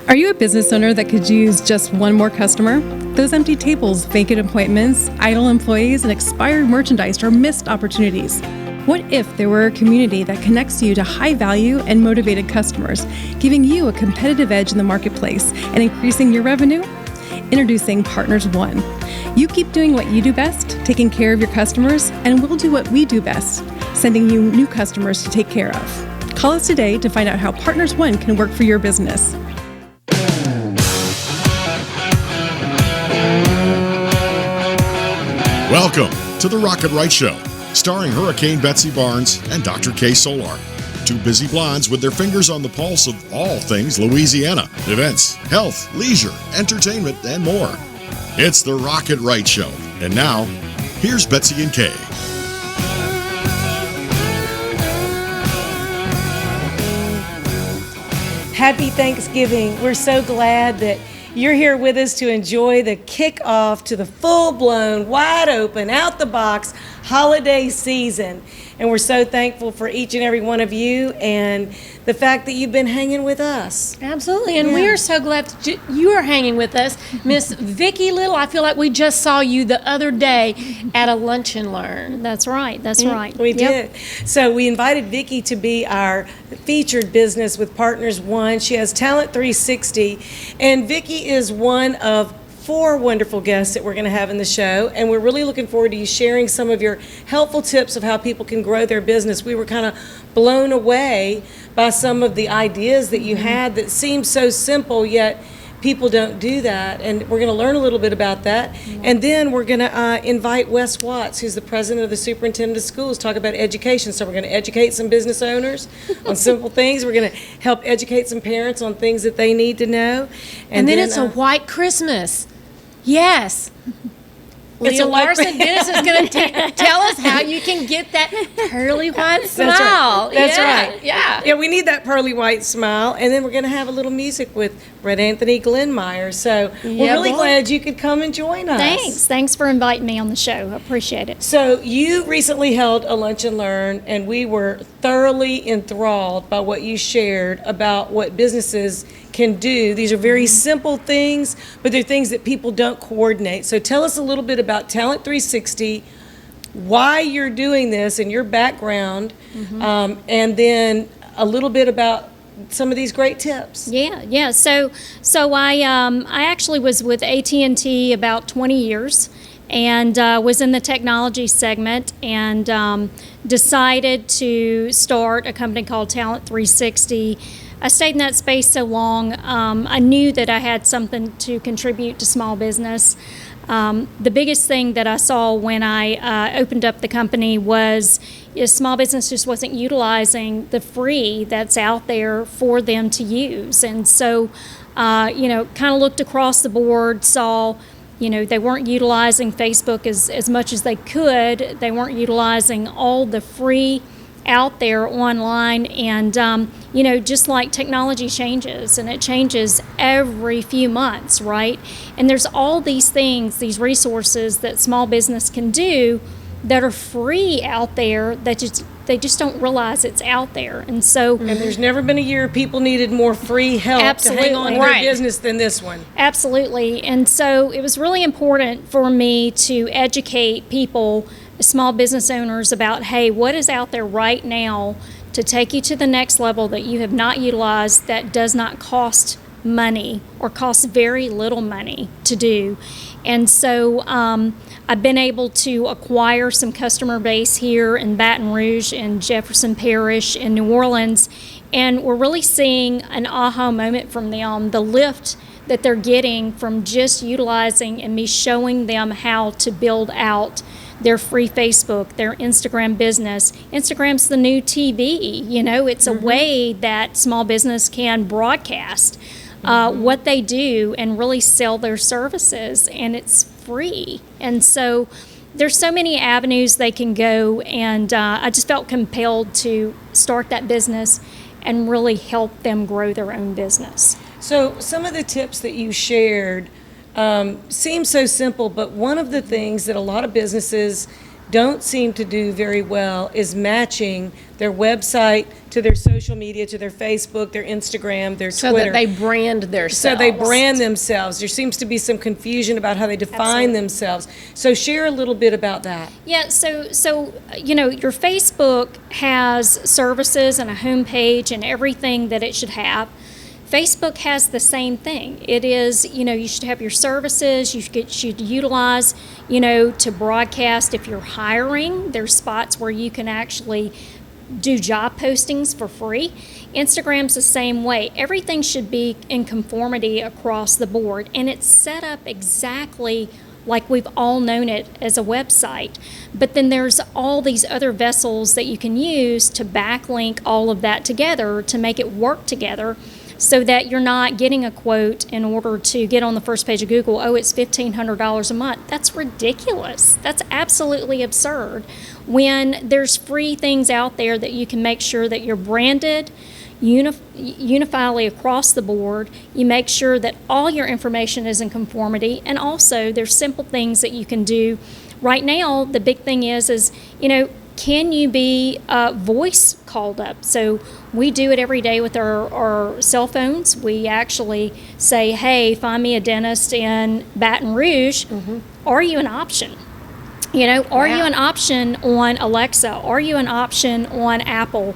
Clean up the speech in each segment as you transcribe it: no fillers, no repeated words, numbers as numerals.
Are you a business owner that could use just one more customer? Those empty tables, vacant appointments, idle employees, and expired merchandise are missed opportunities. What if there were a community that connects you to high-value and motivated customers, giving you a competitive edge in the marketplace and increasing your revenue? Introducing Partners One. You keep doing what you do best, taking care of your customers, and we'll do what we do best, sending you new customers to take care of. Call us today to find out how Partners One can work for your business. Welcome to the Rocket Right Show, starring Hurricane Betsy Barnes and Dr. Kay Solar. Two busy blondes with their fingers on the pulse of all things Louisiana. Events, health, leisure, entertainment, and more. It's the Rocket Right Show. And now, here's Betsy and Kay. Happy Thanksgiving. We're so glad that you're here with us to enjoy the kickoff to the full-blown, wide-open, out-the-box holiday season. And we're so thankful for each and every one of you and the fact that you've been hanging with us. Absolutely, and we are so glad that you are hanging with us. Miss Vicki Little, I feel like we just saw you the other day at a Lunch and Learn. That's right, right. We did. So we invited Vicki to be our featured business with Partners One. She has Talent 360, and Vicki is one of 4 wonderful guests that we're going to have in the show, and we're really looking forward to you sharing some of your helpful tips of how people can grow their business. We were kind of blown away by some of the ideas that you had that seemed so simple, yet people don't do that, and we're going to learn a little bit about that. And then we're going to invite Wes Watts, who's the president of the superintendent of schools, talk about education. So we're going to educate some business owners on simple things. We're going to help educate some parents on things that they need to know. And then it's a white Christmas. Yes. Leah Larson Dennis is going to tell us how you can get that pearly white smile. That's right. Yeah, we need that pearly white smile. And then we're going to have a little music with Brett Anthony Glenmeyer. So we're really glad you could come and join us. Thanks for inviting me on the show. I appreciate it. So you recently held a Lunch and Learn, and we were thoroughly enthralled by what you shared about what businesses can do. These are very simple things, but they're things that people don't coordinate. So tell us a little bit about Talent 360, why you're doing this and your background, and then a little bit about some of these great tips. Yeah. So I actually was with AT&T about 20 years and was in the technology segment and decided to start a company called Talent 360. I stayed in that space so long, I knew that I had something to contribute to small business. The biggest thing that I saw when I opened up the company was small business just wasn't utilizing the free that's out there for them to use. And so, kind of looked across the board, saw, they weren't utilizing Facebook as much as they could. They weren't utilizing all the free out there online, and just like technology changes, and it changes every few months, right? And there's all these things, these resources that small business can do that are free out there that they just don't realize it's out there. And so, and there's never been a year people needed more free help to hang on to their business than this one. Absolutely. And so it was really important for me to educate people, small business owners, about, hey, what is out there right now to take you to the next level that you have not utilized, that does not cost money or cost very little money to do. And so I've been able to acquire some customer base here in Baton Rouge and Jefferson Parish in New Orleans, and we're really seeing an aha moment from them, the lift that they're getting from just utilizing and me showing them how to build out their free Facebook, their Instagram business. Instagram's the new TV. It's a way that small business can broadcast what they do and really sell their services, and it's free. And so there's so many avenues they can go, and I just felt compelled to start that business and really help them grow their own business. So some of the tips that you shared seem so simple, but one of the things that a lot of businesses don't seem to do very well is matching their website to their social media, to their Facebook, their Instagram, their So Twitter. that they brand themselves. So they brand themselves. There seems to be some confusion about how they define themselves. So share a little bit about that. Yeah, so your Facebook has services and a homepage and everything that it should have. Facebook has the same thing. It is, you should have your services, you should utilize, to broadcast. If you're hiring, there's spots where you can actually do job postings for free. Instagram's the same way. Everything should be in conformity across the board, and it's set up exactly like we've all known it as a website. But then there's all these other vessels that you can use to backlink all of that together to make it work together, so that you're not getting a quote in order to get on the first page of Google. Oh, it's $1,500 a month. That's ridiculous. That's absolutely absurd. When there's free things out there that you can make sure that you're branded unifiedly across the board, you make sure that all your information is in conformity, and also there's simple things that you can do. Right now, the big thing is can you be voice called up? So we do it every day with our cell phones. We actually say, hey, find me a dentist in Baton Rouge. Are you an option? Are you an option on Alexa? Are you an option on Apple?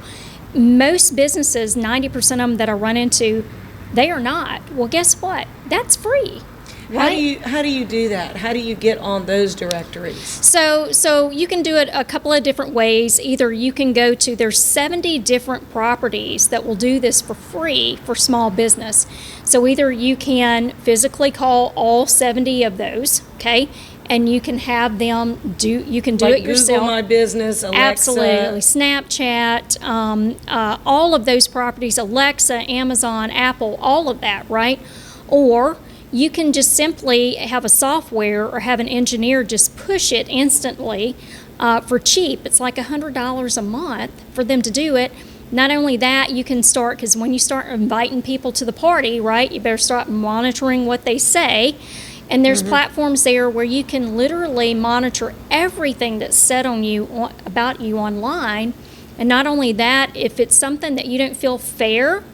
Most businesses, 90% of them that I run into, they are not. Well, guess what? That's free. Right? How do you do that? How do you get on those directories? So you can do it a couple of different ways. Either you can go to, there's 70 different properties that will do this for free for small business. So either you can physically call all 70 of those, okay? And you can have them you can do like it yourself. Google My Business, Alexa. Absolutely. Snapchat, all of those properties, Alexa, Amazon, Apple, all of that, right? Or you can just simply have a software or have an engineer just push it instantly for cheap. It's like $100 a month for them to do it. Not only that, you can start, because when you start inviting people to the party, right, you better start monitoring what they say. And there's platforms there where you can literally monitor everything that's said about you online. And not only that, if it's something that you don't feel fair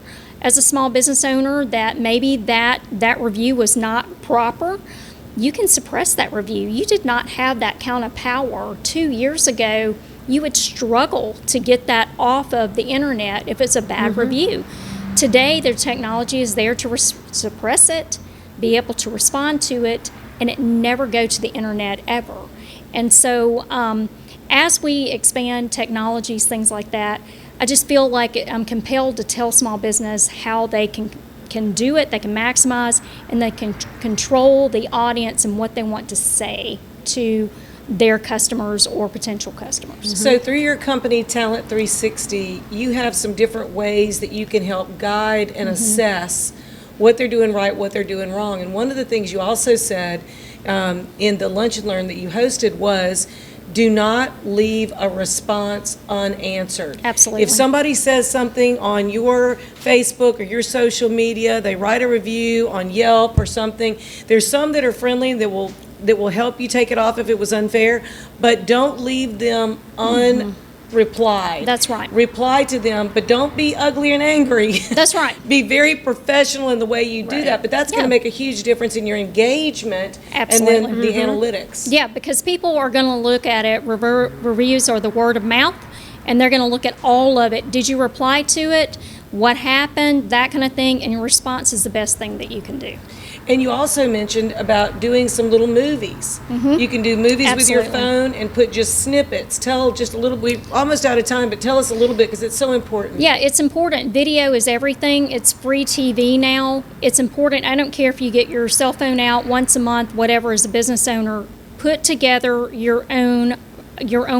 as a small business owner, that maybe that review was not proper, you can suppress that review. You did not have that kind of power 2 years ago. You would struggle to get that off of the internet if it's a bad review. Today, their technology is there to suppress it, be able to respond to it, and it never go to the internet ever. And so as we expand technologies, things like that, I just feel like I'm compelled to tell small business how they can do it, they can maximize, and they can control the audience and what they want to say to their customers or potential customers. So through your company, Talent 360, you have some different ways that you can help guide and assess what they're doing right, what they're doing wrong. And one of the things you also said in the Lunch and Learn that you hosted was, do not leave a response unanswered. Absolutely. If somebody says something on your Facebook or your social media, they write a review on Yelp or something, there's some that are friendly that will help you take it off if it was unfair, but don't leave them unreplied. That's right. Reply to them, but don't be ugly and angry. That's right. Be very professional in the way you do that, but that's going to make a huge difference in your engagement Absolutely. and then the analytics. Yeah, because people are going to look at it, reviews are the word of mouth, and they're going to look at all of it. Did you reply to it? What happened? That kind of thing, and your response is the best thing that you can do. And you also mentioned about doing some little movies. You can do movies with your Absolutely. phone and put just snippets. Tell just a little bit. We're almost out of time, but tell us a little bit because it's so important. Yeah, it's important. Video is everything. It's free TV now. It's important. I don't care if you get your cell phone out once a month, whatever, as a business owner, put together your own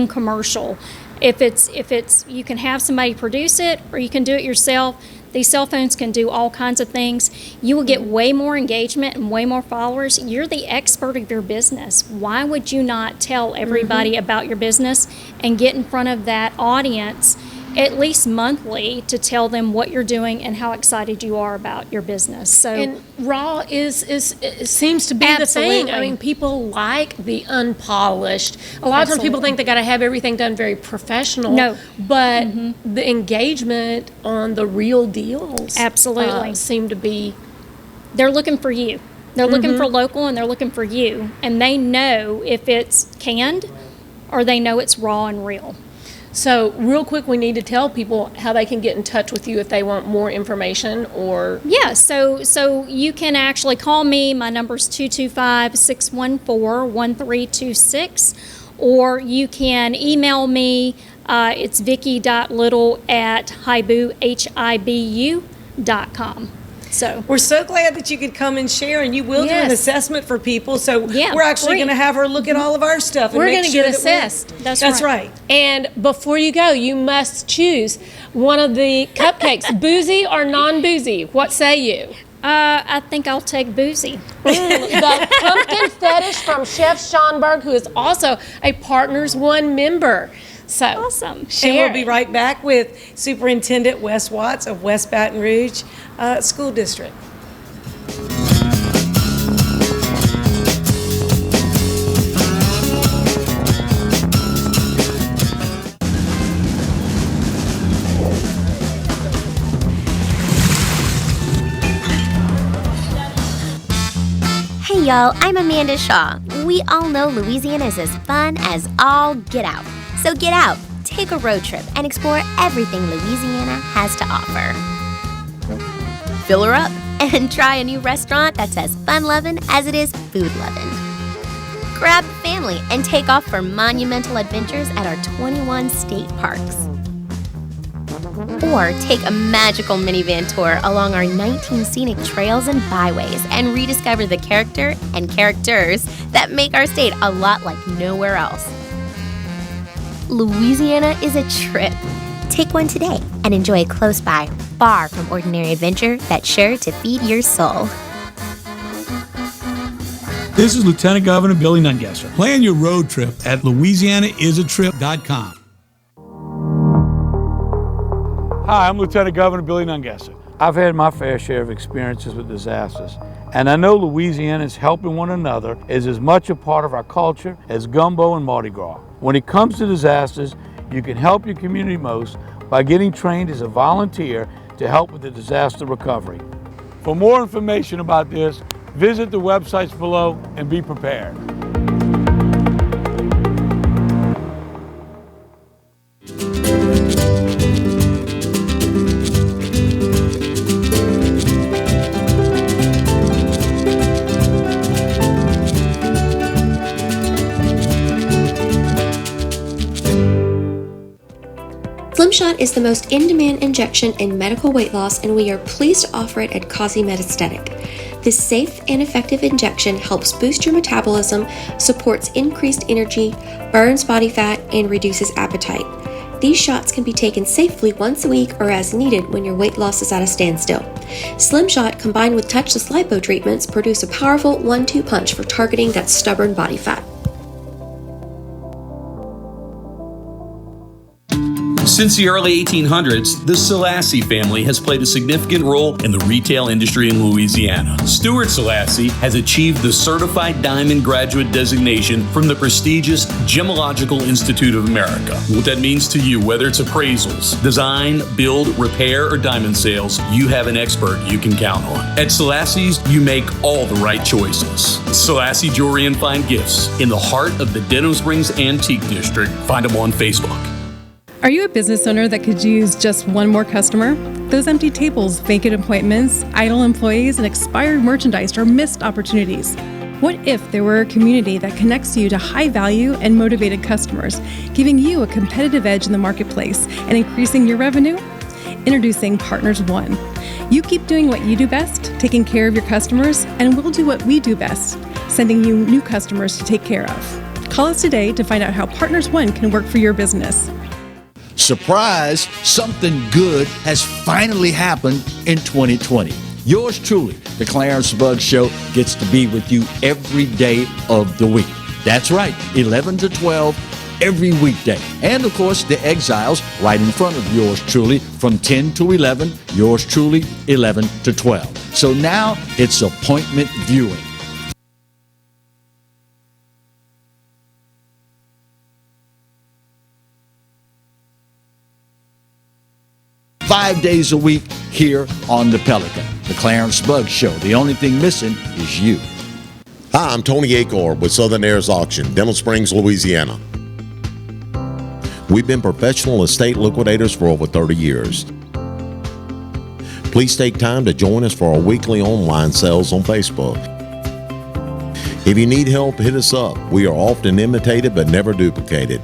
commercial. If it's you can have somebody produce it or you can do it yourself. These cell phones can do all kinds of things. You will get way more engagement and way more followers. You're the expert of your business. Why would you not tell everybody about your business and get in front of that audience at least monthly to tell them what you're doing and how excited you are about your business. So And raw is seems to be the thing. I Absolutely. mean, people like the unpolished. A lot of times people Absolutely. think they got to have everything done very professional. No. But the engagement on the real deals Absolutely. seem to be. they're looking for you. They're looking for local and they're looking for you. And they know if it's canned or they know it's raw and real. So real quick, we need to tell people how they can get in touch with you if they want more information or. Yeah, so you can actually call me. My number's 225-614-1326. Or you can email me. It's vicky.little@hibu.com. So We're so glad that you could come and share, and you will do an Yes. assessment for people. So Yeah, we're actually great. going to have her look at all of our stuff. And We're make gonna sure get that we're- assessed. That's right. And before you go, you must choose one of the cupcakes, boozy or non-boozy. What say you? I think I'll take boozy. The pumpkin fetish from Chef Schonberg, who is also a Partners One member. So Awesome. And share we'll be it. right back with Superintendent Wes Watts of West Baton Rouge School District. Hey y'all, I'm Amanda Shaw. We all know Louisiana is as fun as all get out. So get out, take a road trip, and explore everything Louisiana has to offer. Fill her up and try a new restaurant that's as fun-loving as it is food-loving. Grab the family and take off for monumental adventures at our 21 state parks. Or take a magical minivan tour along our 19 scenic trails and byways and rediscover the character and characters that make our state a lot like nowhere else. Louisiana is a trip. Take one today and enjoy a close by, far from ordinary adventure that's sure to feed your soul. This is Lieutenant Governor Billy Nungesser. Plan your road trip at LouisianaIsATrip.com. Hi, I'm Lieutenant Governor Billy Nungesser. I've had my fair share of experiences with disasters, and I know Louisiana's helping one another is as much a part of our culture as gumbo and Mardi Gras. When it comes to disasters, you can help your community most by getting trained as a volunteer to help with the disaster recovery. For more information about this, visit the websites below and be prepared. Slimshot is the most in-demand injection in medical weight loss, and we are pleased to offer it at Causey Metastatic. This safe and effective injection helps boost your metabolism, supports increased energy, burns body fat, and reduces appetite. These shots can be taken safely once a week or as needed when your weight loss is at a standstill. Slimshot combined with touchless lipo treatments produce a powerful 1-2 punch for targeting that stubborn body fat. Since the early 1800s, the Selassie family has played a significant role in the retail industry in Louisiana. Stuart Selassie has achieved the Certified Diamond Graduate designation from the prestigious Gemological Institute of America. What that means to you, whether it's appraisals, design, build, repair, or diamond sales, you have an expert you can count on. At Selassie's, you make all the right choices. Selassie Jewelry and Fine Gifts in the heart of the Denham Springs Antique District. Find them on Facebook. Are you a business owner that could use just one more customer? Those empty tables, vacant appointments, idle employees, and expired merchandise are missed opportunities. What if there were a community that connects you to high-value and motivated customers, giving you a competitive edge in the marketplace and increasing your revenue? Introducing Partners One. You keep doing what you do best, taking care of your customers, and we'll do what we do best, sending you new customers to take care of. Call us today to find out how Partners One can work for your business. Surprise, something good has finally happened in 2020. Yours truly, the Clarence Bugg Show, gets to be with you every day of the week. That's right, 11 to 12, every weekday. And of course, the Exiles right in front of yours truly from 10 to 11, yours truly 11 to 12. So now it's appointment viewing. Five days a week here on the Pelican. The Clarence Buggs Show. The only thing missing is you. Hi, I'm Tony Acor with Southern Heirs Auction, Dental Springs, Louisiana. We've been professional estate liquidators for over 30 years. Please take time to join us for our weekly online sales on Facebook. If you need help, hit us up. We are often imitated but never duplicated.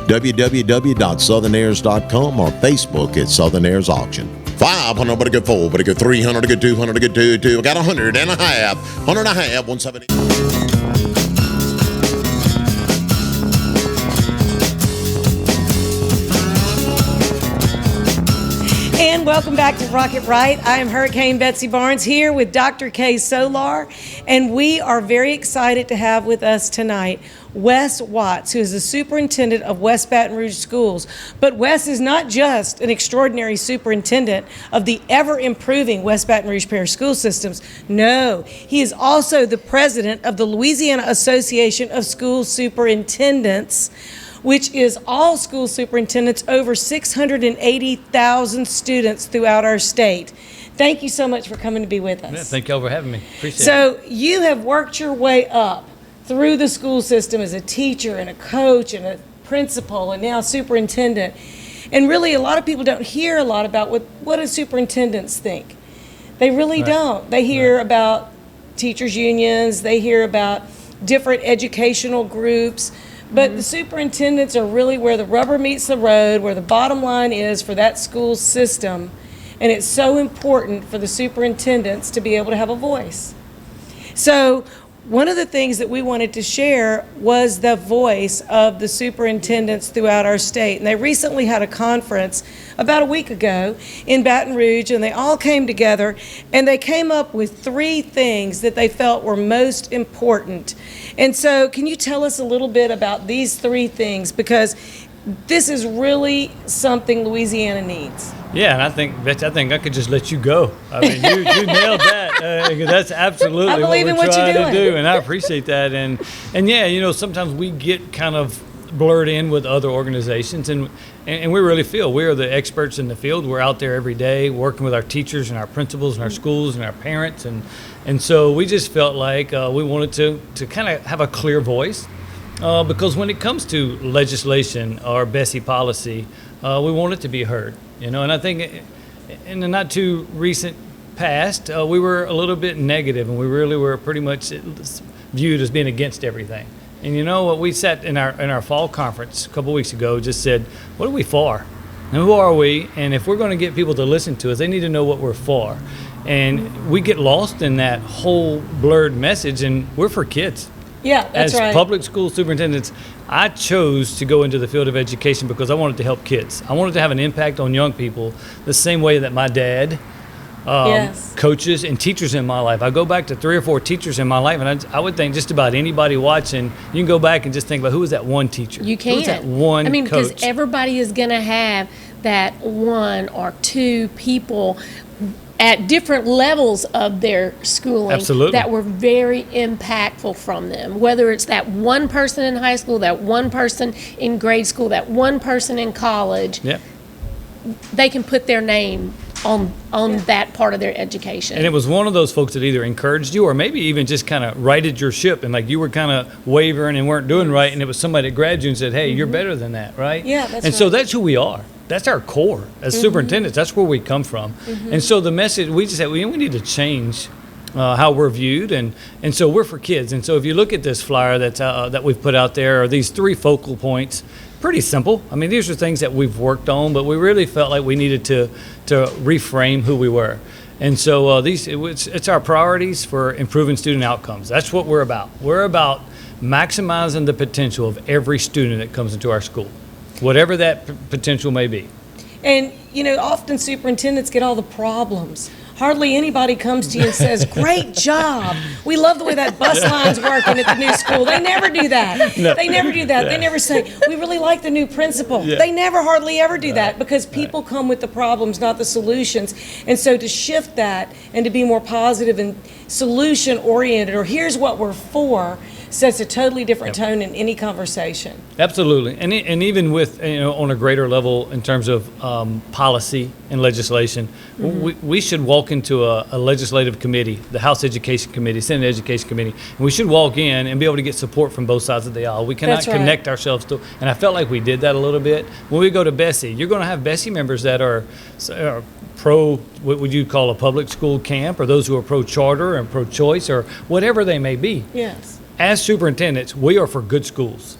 www.southernheirs.com or Facebook at Southern Heirs Auction. 500, but a good 4, but a good 300, a good 200, a good 2. I got 100 and a half, 170. And welcome back to Rocket Right. I am Hurricane Betsy Barnes here with Dr. Kay Solar, and we are very excited to have with us tonight Wes Watts, who is the superintendent of West Baton Rouge Schools. But Wes is not just an extraordinary superintendent of the ever-improving West Baton Rouge Parish School Systems. No, he is also the president of the Louisiana Association of School Superintendents, which is all school superintendents, over 680,000 students throughout our state. Thank you so much for coming to be with us. Yeah, thank y'all for having me. Appreciate it. So you have worked your way up through the school system as a teacher and a coach and a principal and now superintendent. And really, a lot of people don't hear a lot about what do superintendents think. They really don't. They hear about teachers' unions. They hear about different educational groups. But the superintendents are really where the rubber meets the road, where the bottom line is for that school system. And it's so important for the superintendents to be able to have a voice. So one of the things that we wanted to share was the voice of the superintendents throughout our state. And they recently had a conference about a week ago in Baton Rouge, and they all came together and they came up with 3 things that they felt were most important. And so can you tell us a little bit about these 3 things? Because this is really something Louisiana needs. Yeah, and I think I could just let you go. I mean, you nailed that. That's absolutely what we're trying to do, and I appreciate that. And yeah, you know, sometimes we get kind of blurred in with other organizations, and we really feel we are the experts in the field. We're out there every day working with our teachers and our principals and our schools and our parents, and so we just felt like we wanted to kind of have a clear voice. Because when it comes to legislation or Bessie policy, we want it to be heard, you know. And I think in the not too recent past, we were a little bit negative, and we really were pretty much viewed as being against everything. And you know what? We sat in our fall conference a couple weeks ago, just said, what are we for? And who are we? And if we're going to get people to listen to us, they need to know what we're for. And we get lost in that whole blurred message, and we're for kids. Yeah, that's right. As public school superintendents, I chose to go into the field of education because I wanted to help kids. I wanted to have an impact on young people the same way that my dad, coaches and teachers in my life. I go back to 3 or 4 teachers in my life, and I would think just about anybody watching, you can go back and just think about who was that one teacher? You can. Who was that one coach? Because everybody is going to have that 1 or 2 people at different levels of their schooling that were very impactful from them. Whether it's that one person in high school, that one person in grade school, that one person in college, they can put their name on that part of their education. And it was one of those folks that either encouraged you or maybe even just kind of righted your ship, and like you were kind of wavering and weren't doing right, and it was somebody that grabbed you and said, hey, you're better than that, right? Yeah, that's And so that's who we are. That's our core as superintendents. That's where we come from. And so the message, we just said, we need to change how we're viewed, and so we're for kids. And so if you look at this flyer that we've put out there, or these 3 focal points, pretty simple. I mean, these are things that we've worked on, but we really felt like we needed to reframe who we were. And so it's our priorities for improving student outcomes. That's what we're about. We're about maximizing the potential of every student that comes into our school, whatever that potential may be. And, you know, often superintendents get all the problems, hardly anybody comes to you and says, great job. We love the way that bus line's working at the new school. They never do that. No. They never do that. They never say, we really like the new principal. They never hardly ever do that because people come with the problems, not the solutions. And so to shift that and to be more positive and solution oriented, or here's what we're for, sets a totally different tone in any conversation. Absolutely, and even with, on a greater level in terms of policy and legislation, we should walk into a legislative committee, the House Education Committee, Senate Education Committee, and we should walk in and be able to get support from both sides of the aisle. We cannot connect ourselves to, and I felt like we did that a little bit. When we go to Bessie, you're going to have Bessie members that are pro, what would you call a public school camp, or those who are pro-charter and pro-choice, or whatever they may be. Yes. As superintendents, we are for good schools.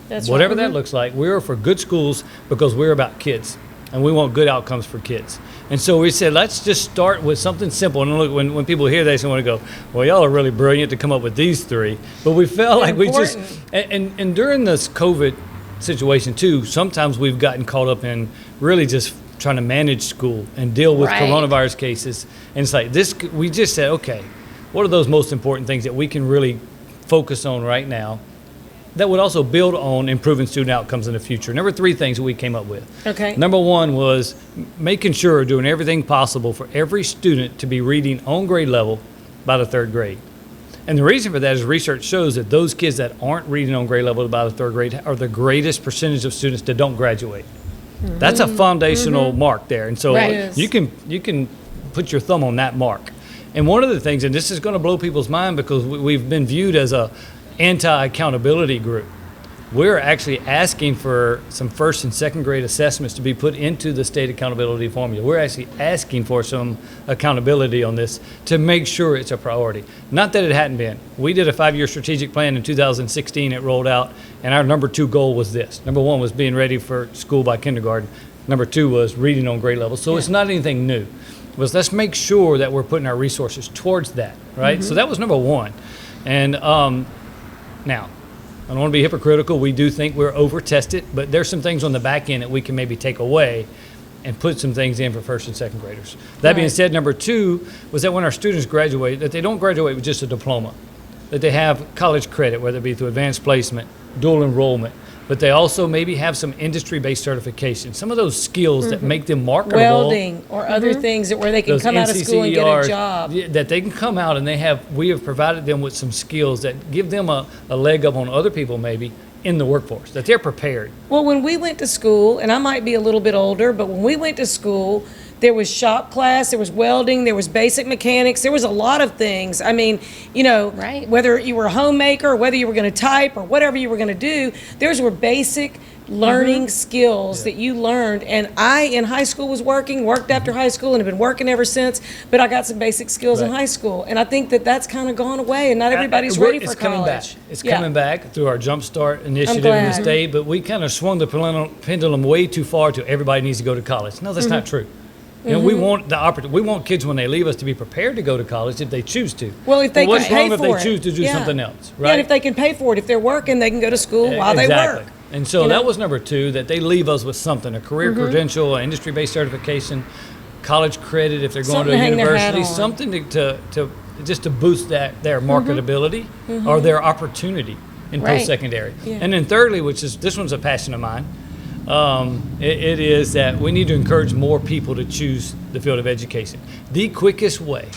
Whatever that looks like, we are for good schools because we're about kids and we want good outcomes for kids. And so we said, let's just start with something simple. And look, when people hear this, they want to go, well, y'all are really brilliant to come up with these three. But we felt like we just, and during this COVID situation too, sometimes we've gotten caught up in really just trying to manage school and deal with coronavirus cases. And it's like this, we just said, okay, what are those most important things that we can really focus on right now that would also build on improving student outcomes in the future? There were three things that we came up with. Okay. Number one was making sure, doing everything possible for every student to be reading on grade level by the third grade. And the reason for that is research shows that those kids that aren't reading on grade level by the third grade are the greatest percentage of students that don't graduate. That's a foundational mark there. And so you can put your thumb on that mark. And one of the things, and this is going to blow people's mind because we've been viewed as a anti-accountability group. We're actually asking for some first and second grade assessments to be put into the state accountability formula. We're actually asking for some accountability on this to make sure it's a priority. Not that it hadn't been. We did a 5-year strategic plan in 2016. It rolled out, and our number 2 goal was this. Number 1 was being ready for school by kindergarten. Number 2 was reading on grade level. So it's not anything new. Was let's make sure that we're putting our resources towards that, right? So that was number 1. And now, I don't want to be hypocritical. We do think we're over-tested, but there's some things on the back end that we can maybe take away and put some things in for first and second graders. That being said, number 2 was that when our students graduate, that they don't graduate with just a diploma, that they have college credit, whether it be through advanced placement, dual enrollment, but they also maybe have some industry-based certification, some of those skills that make them marketable. Welding or other things where they can come out of school and get a job. That they can come out and we have provided them with some skills that give them a leg up on other people maybe in the workforce, that they're prepared. Well, when we went to school, and I might be a little bit older, but when we went to school, there was shop class, there was welding, there was basic mechanics, there was a lot of things. I mean, whether you were a homemaker, whether you were going to type or whatever you were going to do, those were basic learning skills that you learned. And I, in high school, worked after high school and have been working ever since, but I got some basic skills in high school. And I think that that's kind of gone away and not everybody's ready for college. It's coming back through our Jump Start initiative in the state, but we kind of swung the pendulum way too far to everybody needs to go to college. No, that's not true. You know, we want the opportunity. We want kids when they leave us to be prepared to go to college if they choose to. Well, if they can pay for it. What's wrong if they choose to do something else, right? Yeah, and if they can pay for it, if they're working, they can go to school while they work. And so that was number 2, that they leave us with something, a career credential, an industry-based certification, college credit if they're going to a university, something to just to boost their marketability or their opportunity in post-secondary. And then thirdly, which is, this one's a passion of mine, it is that we need to encourage more people to choose the field of education. The quickest way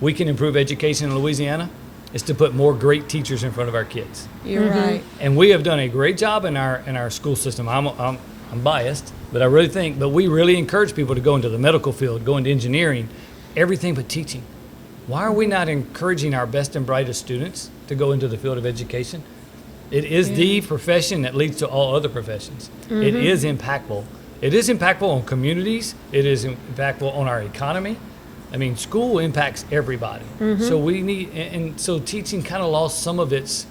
we can improve education in Louisiana is to put more great teachers in front of our kids. You're right. And we have done a great job in our school system. I'm biased, but I really think, but we really encourage people to go into the medical field, go into engineering, everything but teaching. Why are we not encouraging our best and brightest students to go into the field of education? It is the profession that leads to all other professions. It is impactful. It is impactful on communities. It is impactful on our economy. I mean, school impacts everybody. So we need, and so teaching kind of lost some of its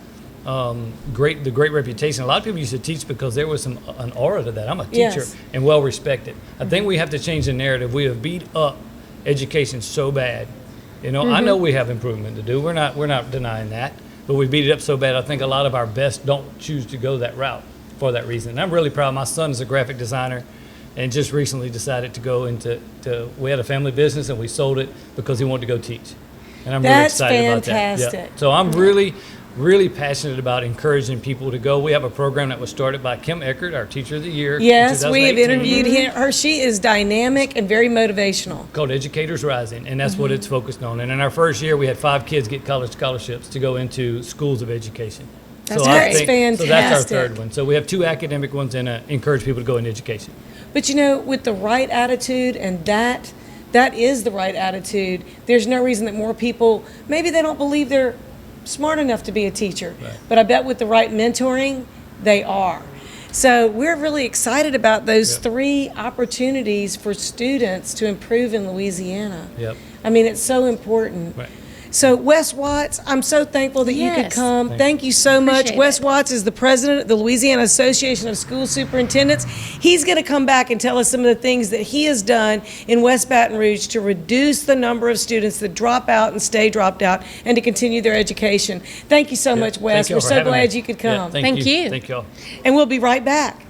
great reputation. A lot of people used to teach because there was an aura to that. I'm a teacher and well respected. I think we have to change the narrative. We have beat up education so bad. You know, I know we have improvement to do. We're not denying that. But we beat it up so bad, I think a lot of our best don't choose to go that route for that reason. And I'm really proud. My son is a graphic designer. and just recently decided to go we had a family business and we sold it because he wanted to go teach. And I'm really excited about that. That's fantastic. Yeah. So I'm really passionate about encouraging people to go. We have a program that was started by Kim Eckert, our Teacher of the Year. Yes, we have interviewed her. She is dynamic and very motivational. Called Educators Rising, and that's what it's focused on. And in our first year, we had 5 kids get college scholarships to go into schools of education. That's fantastic. So that's our third one. So we have 2 academic ones and encourage people to go in education. But with the right attitude, and that is the right attitude, there's no reason that more people, maybe they don't believe they're smart enough to be a teacher, but I bet with the right mentoring, they are. So we're really excited about those 3 opportunities for students to improve in Louisiana. Yep. I mean, it's so important. Right. So Wes Watts, I'm so thankful that you could come. Thank you so much. Wes Watts is the president of the Louisiana Association of School Superintendents. He's going to come back and tell us some of the things that he has done in West Baton Rouge to reduce the number of students that drop out and stay dropped out and to continue their education. Thank you so much, Wes. We're so glad you could come. Thank you. Thank you all. And we'll be right back.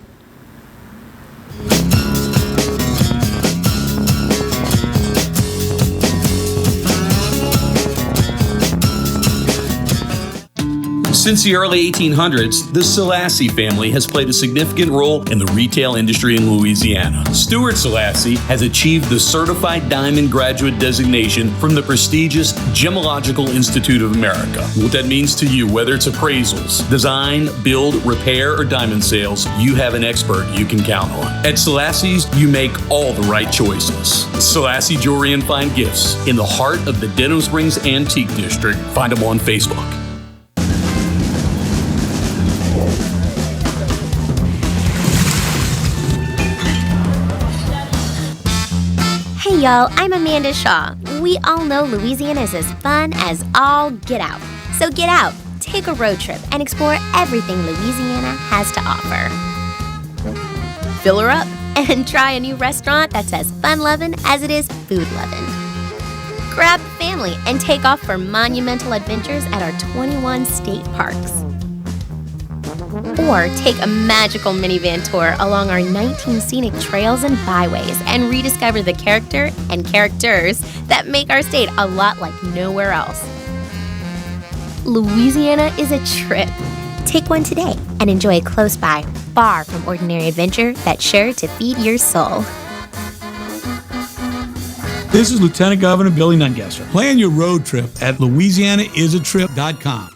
Since the early 1800s, the Selassie family has played a significant role in the retail industry in Louisiana. Stuart Selassie has achieved the Certified Diamond Graduate designation from the prestigious Gemological Institute of America. What that means to you, whether it's appraisals, design, build, repair, or diamond sales, you have an expert you can count on. At Selassie's, you make all the right choices. Selassie Jewelry and Fine Gifts in the heart of the Denham Springs Antique District. Find them on Facebook. Hey y'all, I'm Amanda Shaw. We all know Louisiana is as fun as all get out. So get out, take a road trip, and explore everything Louisiana has to offer. Fill her up and try a new restaurant that's as fun-loving as it is food-loving. Grab the family and take off for monumental adventures at our 21 state parks. Or take a magical minivan tour along our 19 scenic trails and byways and rediscover the character and characters that make our state a lot like nowhere else. Louisiana is a trip. Take one today and enjoy a close by, far from ordinary adventure that's sure to feed your soul. This is Lieutenant Governor Billy Nungesser. Plan your road trip at LouisianaIsATrip.com.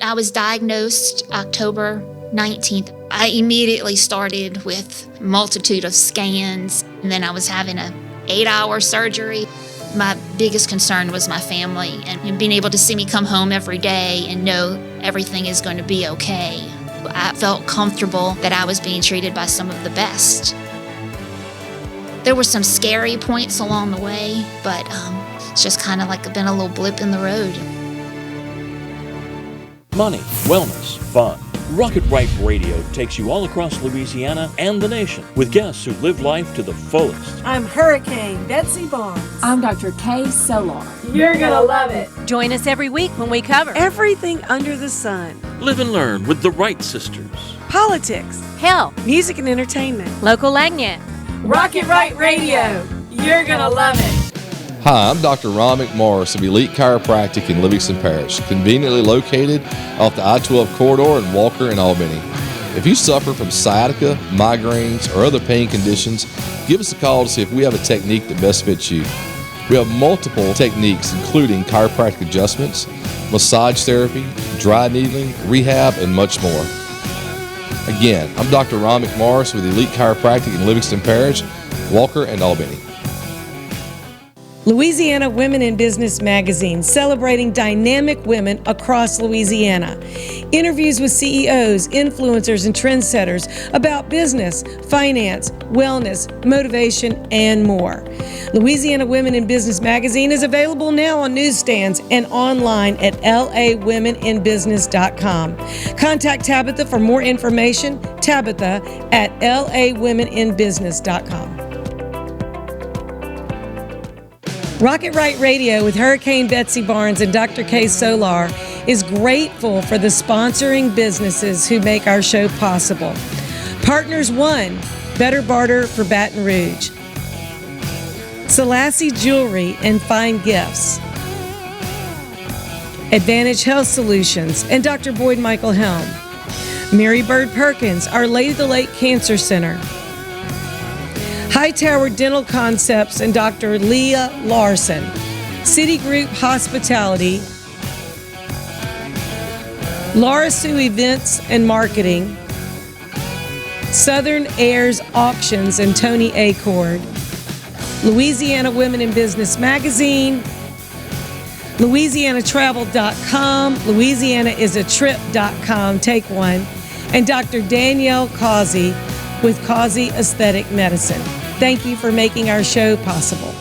I was diagnosed October 19th. I immediately started with a multitude of scans, and then I was having an 8-hour surgery. My biggest concern was my family and being able to see me come home every day and know everything is going to be okay. I felt comfortable that I was being treated by some of the best. There were some scary points along the way, but it's just kind of like been a little blip in the road. Money, wellness, fun. Rocket Right Radio takes you all across Louisiana and the nation with guests who live life to the fullest. I'm Hurricane Betsy Barnes. I'm Dr. Kay Solar. You're gonna love it. Join us every week when we cover everything under the sun. Live and learn with the Wright sisters. Politics, health, music and entertainment, local agnet. Rocket Right Radio. You're gonna love it. Hi, I'm Dr. Ron McMorris of Elite Chiropractic in Livingston Parish, conveniently located off the I-12 corridor in Walker and Albany. If you suffer from sciatica, migraines, or other pain conditions, give us a call to see if we have a technique that best fits you. We have multiple techniques including chiropractic adjustments, massage therapy, dry needling, rehab, and much more. Again, I'm Dr. Ron McMorris with Elite Chiropractic in Livingston Parish, Walker, and Albany. Louisiana Women in Business magazine, celebrating dynamic women across Louisiana. Interviews with CEOs, influencers, and trendsetters about business, finance, wellness, motivation, and more. Louisiana Women in Business magazine is available now on newsstands and online at lawomeninbusiness.com. Contact Tabitha for more information, Tabitha at lawomeninbusiness.com. Rocket Right Radio with Hurricane Betsy Barnes and Dr. Kay Solar is grateful for the sponsoring businesses who make our show possible. Partners One, Better Barter for Baton Rouge. Selassie Jewelry and Fine Gifts. Advantage Health Solutions and Dr. Boyd Michael Helm. Mary Bird Perkins, Our Lady of the Lake Cancer Center. Hightower Dental Concepts and Dr. Leah Larson. Citigroup Hospitality. Laura Sue Events and Marketing. Southern Airs Auctions and Tony Acord. Louisiana Women in Business Magazine. LouisianaTravel.com. LouisianaIsATrip.com. Take one. And Dr. Danielle Causey with Causey Aesthetic Medicine. Thank you for making our show possible.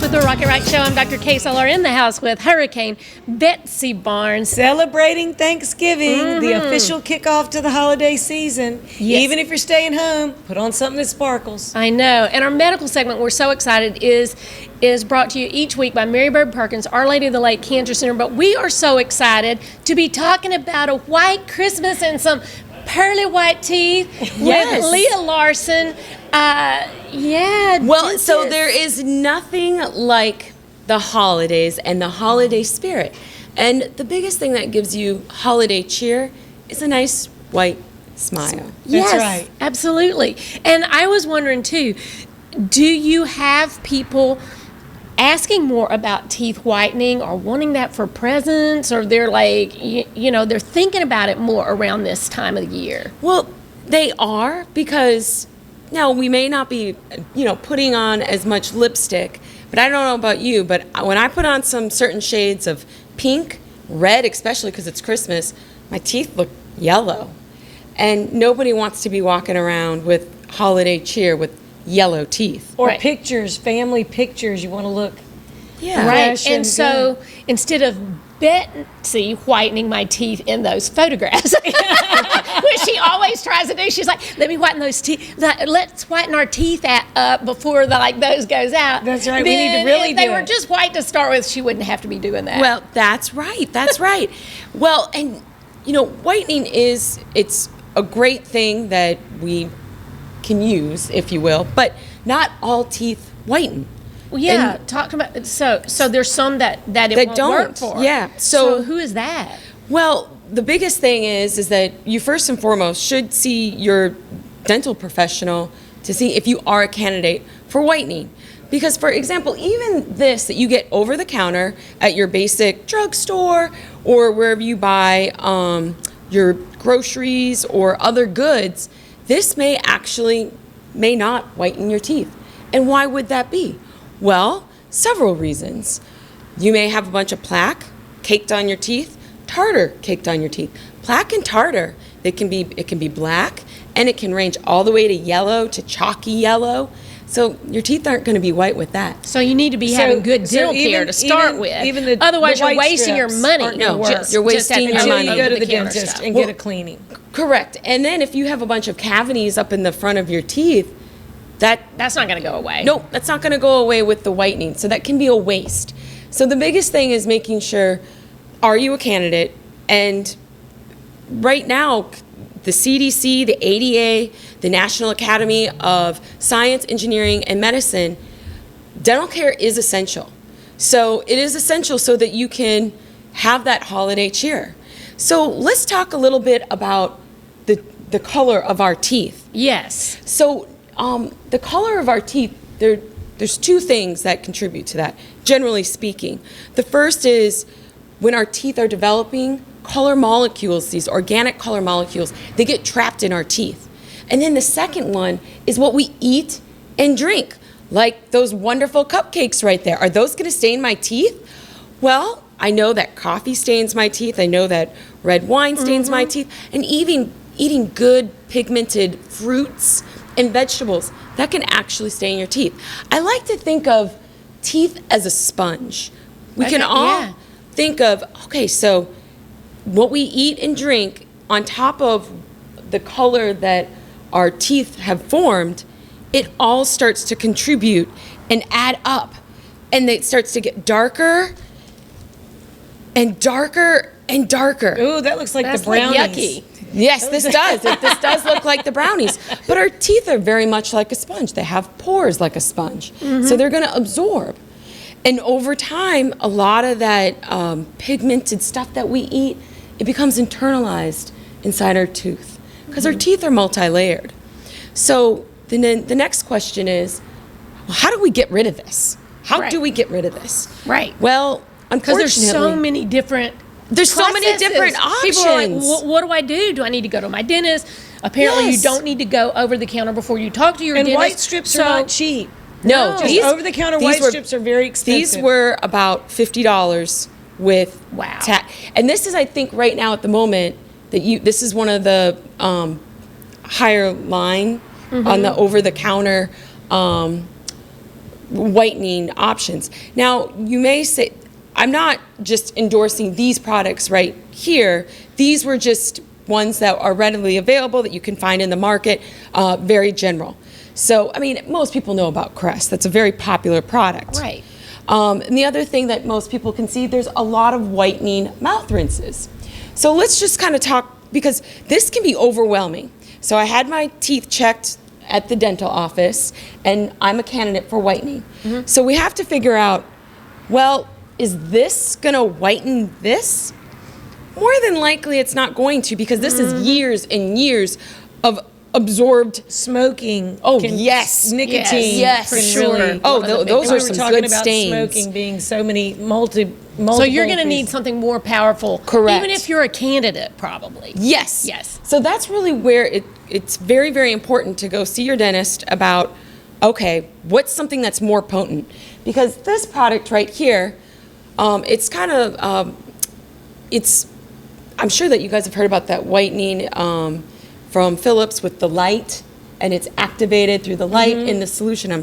The Rocket Right Show. I'm Dr. Kay Solar in the house with Hurricane Betsy Barnes. Celebrating Thanksgiving, the official kickoff to the holiday season. Yes. Even if you're staying home, put on something that sparkles. I know. And our medical segment, we're so excited, is brought to you each week by Mary Bird Perkins, Our Lady of the Lake Cancer Center. But we are so excited to be talking about a white Christmas and some pearly white teeth with Leah Larson. Well, so there is nothing like the holidays and the holiday spirit. And the biggest thing that gives you holiday cheer is a nice white smile. Yes, That's right. Absolutely. And I was wondering too, do you have people asking more about teeth whitening or wanting that for presents, or they're like, they're thinking about it more around this time of the year? Well, they are, because now we may not be, putting on as much lipstick, but I don't know about you, but when I put on some certain shades of pink, red, especially because it's Christmas, my teeth look yellow. And nobody wants to be walking around with holiday cheer with yellow teeth. Or pictures, family pictures, you want to look right. And so instead of Betsy whitening my teeth in those photographs, which she always tries to do, she's like, let me whiten those teeth, let's whiten our teeth up before those goes out. That's right. Then We need to really if they were just white to start with, she wouldn't have to be doing that. Well, that's right. That's right. Well, and whitening it's a great thing that we can use, if you will, but not all teeth whiten. Well, yeah, talk about so there's some that it won't work for. Yeah. So who is that? Well, the biggest thing is that you first and foremost should see your dental professional to see if you are a candidate for whitening. Because, for example, even this that you get over the counter at your basic drugstore or wherever you buy your groceries or other goods, this may not whiten your teeth. And why would that be? Well, several reasons. You may have a bunch of plaque caked on your teeth, tartar caked on your teeth. Plaque and tartar, it can be black, and it can range all the way to yellow, to chalky yellow. So your teeth aren't going to be white with that. So you need to be having good dental care to start with. Otherwise, you're wasting your money. No, you're wasting your money. You go to the dentist and get a cleaning. Correct. And then if you have a bunch of cavities up in the front of your teeth, that's not going to go away. Nope, that's not going to go away with the whitening. So that can be a waste. So the biggest thing is making sure, are you a candidate? And right now, the CDC, the ADA, the National Academy of Science, Engineering, and Medicine, dental care is essential. So it is essential so that you can have that holiday cheer. So let's talk a little bit about the color of our teeth. Yes. So the color of our teeth, there's two things that contribute to that, generally speaking. The first is when our teeth are developing, color molecules, these organic color molecules, they get trapped in our teeth. And then the second one is what we eat and drink, like those wonderful cupcakes right there. Are those going to stain my teeth? Well, I know that coffee stains my teeth. I know that red wine stains my teeth. And even eating good pigmented fruits and vegetables, that can actually stain your teeth. I like to think of teeth as a sponge. We can all think of, okay, so what we eat and drink on top of the color that our teeth have formed, it all starts to contribute and add up and it starts to get darker and darker and darker. Ooh, that looks like That's the brownies. like yucky. Yes, this does. This does look like the brownies. But our teeth are very much like a sponge. They have pores like a sponge. So they're going to absorb. And over time, a lot of that pigmented stuff that we eat, it becomes internalized inside our tooth because our teeth are multi-layered. So the next question is, well, how do we get rid of this? How do we get rid of this? Right. Well, Because unfortunately, there's so many different so many different options. People are like, what do I do? Do I need to go to my dentist? Apparently, Yes. you don't need to go over the counter before you talk to your And dentist. white strips are not cheap. No, Just these over-the-counter white strips are very expensive. These were about $50 with and this is, I think, right now at the moment that this is one of the higher line on the over-the-counter whitening options. Now, you may say, I'm not just endorsing these products right here. These were just ones that are readily available that you can find in the market, very general. So, I mean, most people know about Crest. That's a very popular product. Right. And the other thing that most people can see, there's a lot of whitening mouth rinses. So let's just kind of talk, because this can be overwhelming. So I had my teeth checked at the dental office, and I'm a candidate for whitening. So we have to figure out, well, is this going to whiten this? More than likely it's not going to, because this is years and years of absorbed smoking. Oh, yes. Nicotine. Yes, for sure. Really, Oh, those are some good about stains. Smoking being so many multiple. So you're going to need something more powerful. Correct. Even if you're a candidate, probably. Yes. Yes. So that's really where it's very, very important to go see your dentist about, okay, what's something that's more potent? Because this product right here, it's kind of, I'm sure that you guys have heard about that whitening from Philips with the light, and it's activated through the light in the solution. I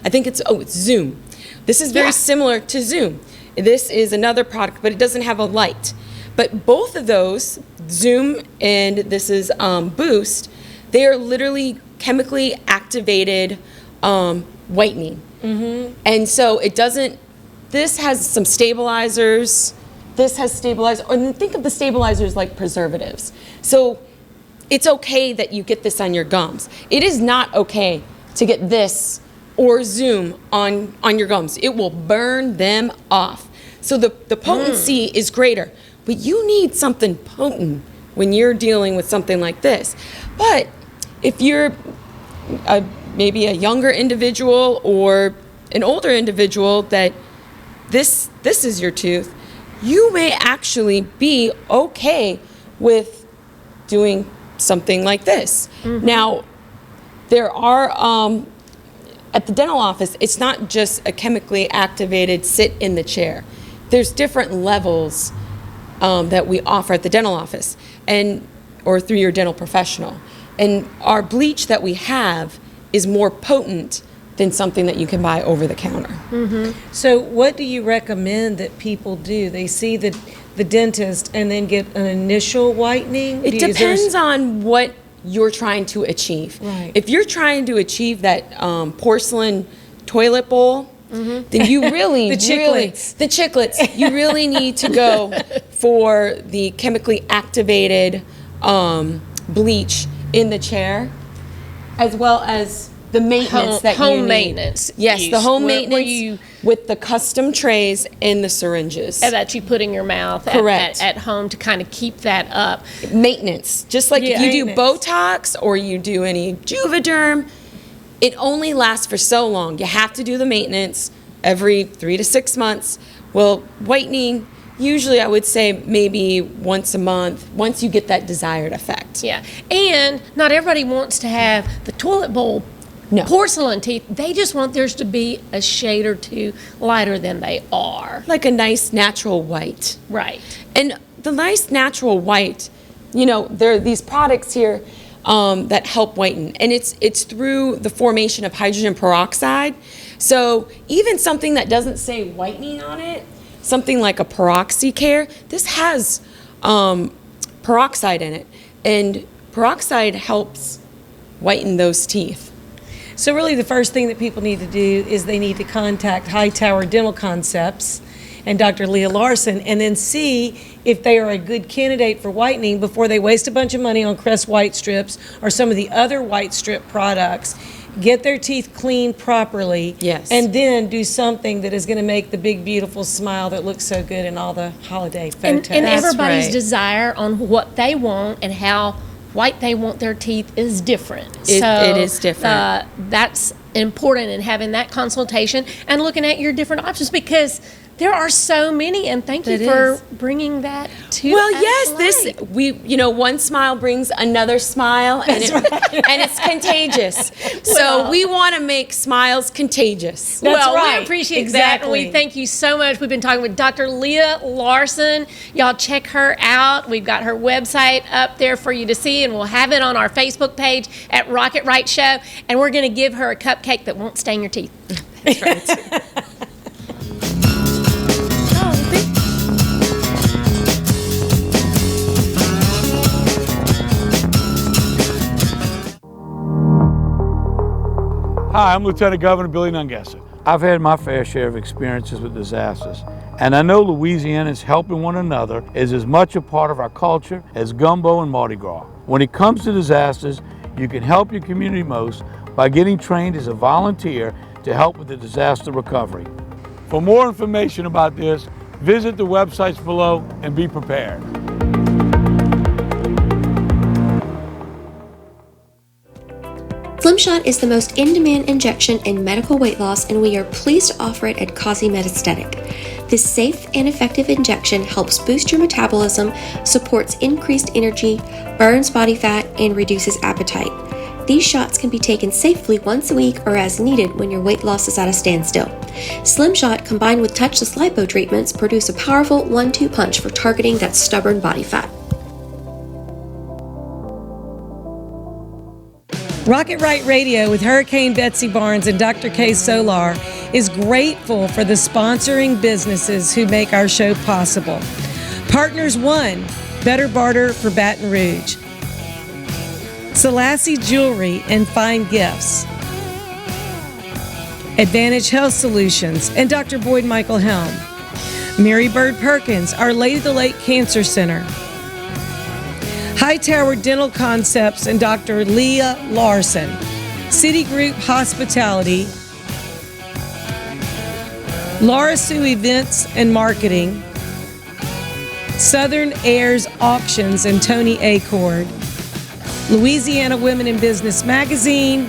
think it's Zoom. This is very similar to Zoom. This is another product, but it doesn't have a light. But both of those, Zoom and this is Boost, they are literally chemically activated whitening. And so it doesn't, this has some stabilizers, this has stabilizers, and think of the stabilizers like preservatives. So it's okay that you get this on your gums. It is not okay to get this or Zoom on your gums. It will burn them off. So the potency is greater, but you need something potent when you're dealing with something like this. But if you're maybe a younger individual or an older individual that this is your tooth, you may actually be okay with doing something like this. Now, there are, at the dental office, it's not just a chemically activated sit in the chair. There's different levels that we offer at the dental office or through your dental professional. And our bleach that we have is more potent than something that you can buy over the counter. So what do you recommend that people do? They see the dentist and then get an initial whitening? It depends on what you're trying to achieve. Right. If you're trying to achieve that porcelain toilet bowl, then you really, The chiclets. the chiclets, you really need to go for the chemically activated bleach in the chair, as well as the maintenance that you home need. maintenance. Yes, the use, home where maintenance you, with the custom trays and the syringes. that you put in your mouth Correct. at home to kind of keep that up. Maintenance. Just like if you do Maintenance. Botox or you do any Juvederm, it only lasts for so long. You have to do the maintenance every 3 to 6 months. Well, whitening, usually I would say maybe once a month, once you get that desired effect. Yeah. And not everybody wants to have the toilet bowl porcelain teeth. They just want theirs to be a shade or two lighter than they are. Like a nice natural white. Right. And the nice natural white, there are these products here that help whiten. And it's through the formation of hydrogen peroxide. So even something that doesn't say whitening on it, something like a PeroxyCare, this has peroxide in it. And peroxide helps whiten those teeth. So really the first thing that people need to do is they need to contact Hightower Dental Concepts and Dr. Leah Larson, and then see if they are a good candidate for whitening before they waste a bunch of money on Crest White Strips or some of the other white strip products. Get their teeth cleaned properly, Yes. and then do something that is going to make the big, beautiful smile that looks so good in all the holiday photos. And everybody's right. desire on what they want and how white they want their teeth is different. It is different. That's important in having that consultation and looking at your different options, because there are so many, and thank you for bringing that to us. Well, yes, one smile brings another smile, and it's contagious. So we want to make smiles contagious. We appreciate that. We thank you so much. We've been talking with Dr. Leah Larson. Y'all check her out. We've got her website up there for you to see, and we'll have it on our Facebook page at Rocket Right Show. And we're going to give her a cupcake that won't stain your teeth. That's right. Hi, I'm Lieutenant Governor Billy Nungesser. I've had my fair share of experiences with disasters, and I know Louisiana's helping one another is as much a part of our culture as gumbo and Mardi Gras. When it comes to disasters, you can help your community most by getting trained as a volunteer to help with the disaster recovery. For more information about this, visit the websites below and be prepared. SlimShot is the most in-demand injection in medical weight loss, and we are pleased to offer it at Causey Metastatic. This safe and effective injection helps boost your metabolism, supports increased energy, burns body fat, and reduces appetite. These shots can be taken safely once a week or as needed when your weight loss is at a standstill. SlimShot combined with touchless lipo treatments produce a powerful 1-2 punch for targeting that stubborn body fat. Rocket Right Radio with Hurricane Betsy Barnes and Dr. K. Solar is grateful for the sponsoring businesses who make our show possible. Partners One, Better Barter for Baton Rouge. Selassie Jewelry and Fine Gifts. Advantage Health Solutions and Dr. Boyd Michael Helm. Mary Bird Perkins, Our Lady of the Lake Cancer Center. Hightower Dental Concepts and Dr. Leah Larson. Citigroup Hospitality. Laura Sue Events and Marketing. Southern Airs Auctions and Tony Acord. Louisiana Women in Business Magazine.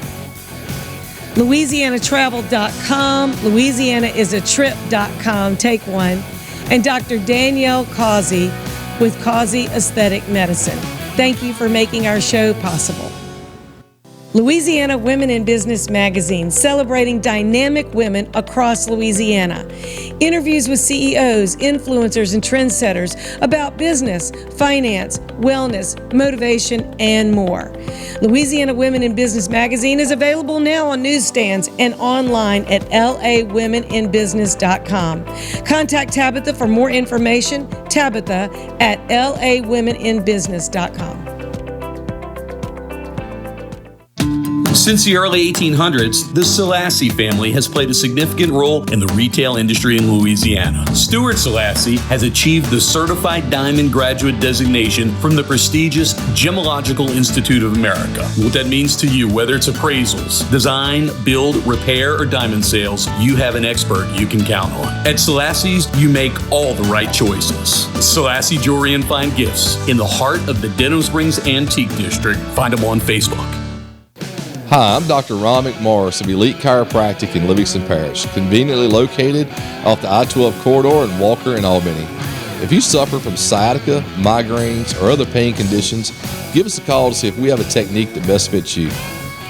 LouisianaTravel.com. LouisianaIsATrip.com. Take one. And Dr. Danielle Causey with Causey Aesthetic Medicine. Thank you for making our show possible. Louisiana Women in Business Magazine, celebrating dynamic women across Louisiana. Interviews with CEOs, influencers, and trendsetters about business, finance, wellness, motivation, and more. Louisiana Women in Business Magazine is available now on newsstands and online at lawomeninbusiness.com. Contact Tabitha for more information, Tabitha at lawomeninbusiness.com. Since the early 1800s, the Selassie family has played a significant role in the retail industry in Louisiana. Stuart Selassie has achieved the Certified Diamond Graduate designation from the prestigious Gemological Institute of America. What that means to you, whether it's appraisals, design, build, repair, or diamond sales, you have an expert you can count on. At Selassie's, you make all the right choices. Selassie Jewelry and Fine Gifts, in the heart of the Denham Springs Antique District. Find them on Facebook. Hi, I'm Dr. Ron McMorris of Elite Chiropractic in Livingston Parish, conveniently located off the I-12 corridor in Walker and Albany. If you suffer from sciatica, migraines, or other pain conditions, give us a call to see if we have a technique that best fits you.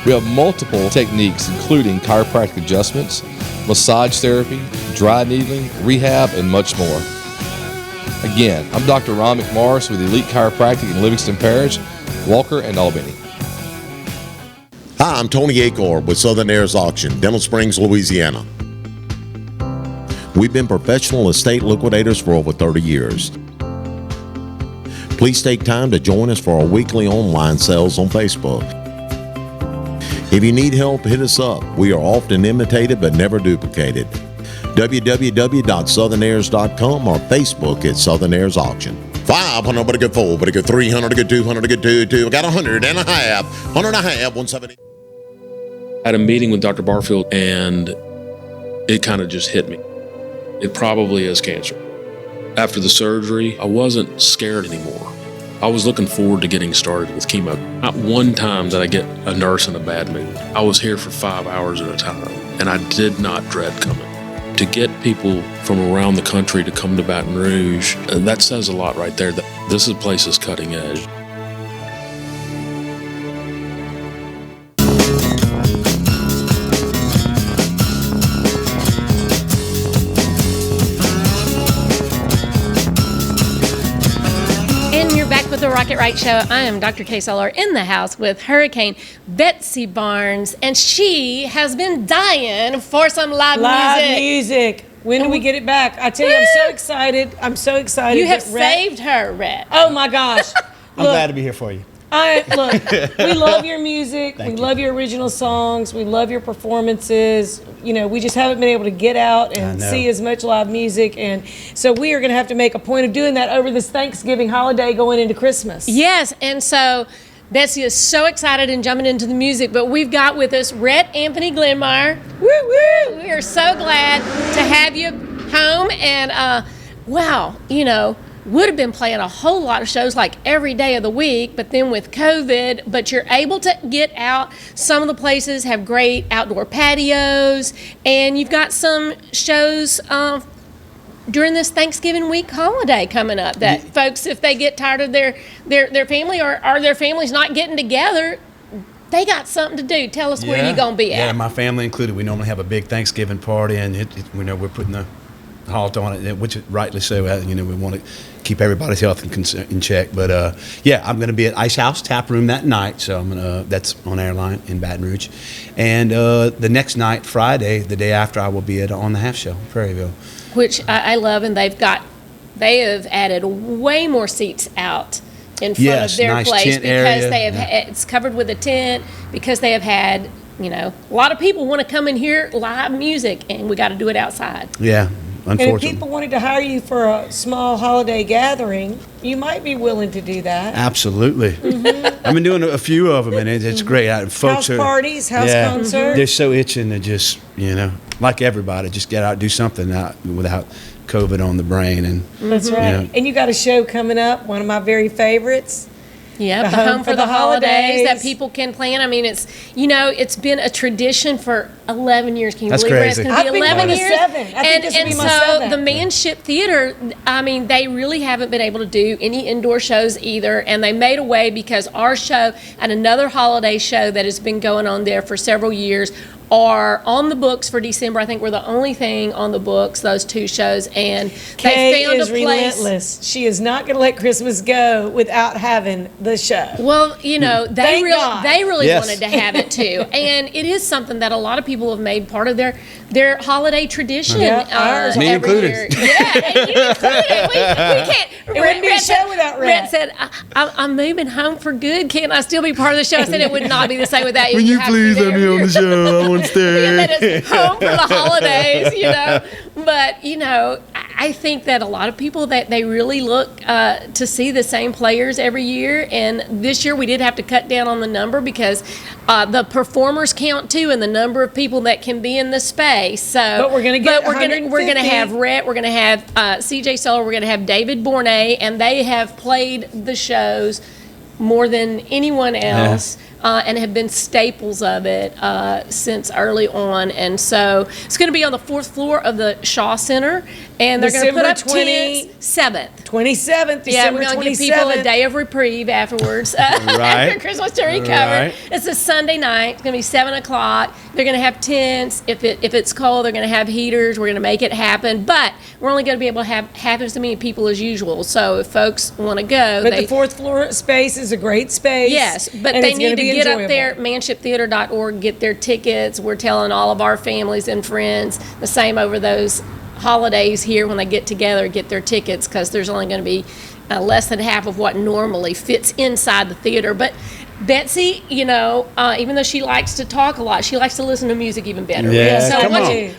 We have multiple techniques including chiropractic adjustments, massage therapy, dry needling, rehab, and much more. Again, I'm Dr. Ron McMorris with Elite Chiropractic in Livingston Parish, Walker, and Albany. Hi, I'm Tony Acord with Southern Airs Auction, Denham Springs, Louisiana. We've been professional estate liquidators for over 30 years. Please take time to join us for our weekly online sales on Facebook. If you need help, hit us up. We are often imitated but never duplicated. www.southernairs.com or Facebook at Southern Airs Auction. 500, but a good 4, but a good 300, a good 200, a good 2. I got 100 and a half, 170. I had a meeting with Dr. Barfield, and it kind of just hit me. It probably is cancer. After the surgery, I wasn't scared anymore. I was looking forward to getting started with chemo. Not one time did I get a nurse in a bad mood. I was here for 5 hours at a time, and I did not dread coming. To get people from around the country to come to Baton Rouge, that says a lot right there. This place is cutting edge. The Rocket Right Show. I am Dr. Kay Solar in the house with Hurricane Betsy Barnes, and she has been dying for some live music. When do we get it back? I tell you, I'm so excited. I'm so excited. You have saved her, Rhett. Oh my gosh. I'm glad to be here for you. Look, we love your music. We love your original songs. We love your performances. You know, we just haven't been able to get out and see as much live music. And so we are going to have to make a point of doing that over this Thanksgiving holiday going into Christmas. Yes, and so Betsy is so excited and jumping into the music, but we've got with us Rhett Anthony Glenmeyer. Woo, woo! We are so glad to have you home. And, wow, you know, would have been playing a whole lot of shows like every day of the week, but then with COVID, but you're able to get out. Some of the places have great outdoor patios, and you've got some shows during this Thanksgiving week holiday coming up that folks, if they get tired of their family or their families not getting together, they got something to do. Tell us where you're going to be at. Yeah, my family included. We normally have a big Thanksgiving party, and we're putting the halt on it, which rightly so. We want to keep everybody's health in check. But I'm going to be at Ice House Tap Room that night. So that's on Airline in Baton Rouge, and the next night, Friday, the day after, I will be at On the Half Show, Prairieville, which I love, and they have added way more seats out in front of their place because they have it's covered with a tent, because they have had a lot of people want to come and hear live music, and we got to do it outside. Yeah. And if people wanted to hire you for a small holiday gathering, you might be willing to do that. Absolutely. Mm-hmm. I've been doing a few of them, and it's great. Folks house parties, house concerts. They're so itching to just, like everybody, just get out, do something without COVID on the brain. And that's right. And you got a show coming up, one of my very favorites. Yeah, the Home for the Holidays that people can plan. I mean, it's been a tradition for 11 years. Can you believe crazy. It's going to be 11 years? I think this will be my seventh. The Manship Theater, I mean, they really haven't been able to do any indoor shows either, and they made a way because our show and another holiday show that has been going on there for several years are on the books for December. I think we're the only thing on the books, those two shows, and Kay is relentless. She is not going to let Christmas go without having the show. Well, they really wanted to have it too, and it is something that a lot of people have made part of their holiday tradition. Ours, me included. Year. Yeah, and you included. We can't. It wouldn't be a show without Rhett. Rhett said, "I'm moving home for good. Can I still be part of the show?" I said, "It would not be the same without you. Will you please let me on the show? I want to stay." That is home for the holidays, But I think that a lot of people that they really look to see the same players every year, and this year we did have to cut down on the number because the performers count too, and the number of people that can be in the space. So, but we're going to have Rhett, we're going to have CJ Solar, we're going to have David Bournet, and they have played the shows more than anyone else. And have been staples of it since early on. And so it's going to be on the 4th floor of the Shaw Center, and they're going to put up 27th. 27th, yeah, December 27th. We're going to give people a day of reprieve afterwards after Christmas to recover. Right. It's a Sunday night. It's going to be 7 o'clock. They're going to have tents. If it's cold, they're going to have heaters. We're going to make it happen. But we're only going to be able to have half as many people as usual. So if folks want to go. But the 4th floor space is a great space. Yes, but they need to get up there, manshiptheater.org, get their tickets. We're telling all of our families and friends the same over those holidays here when they get together, get their tickets, because there's only going to be less than half of what normally fits inside the theater. But Betsy, even though she likes to talk a lot, she likes to listen to music even better. Yeah, so come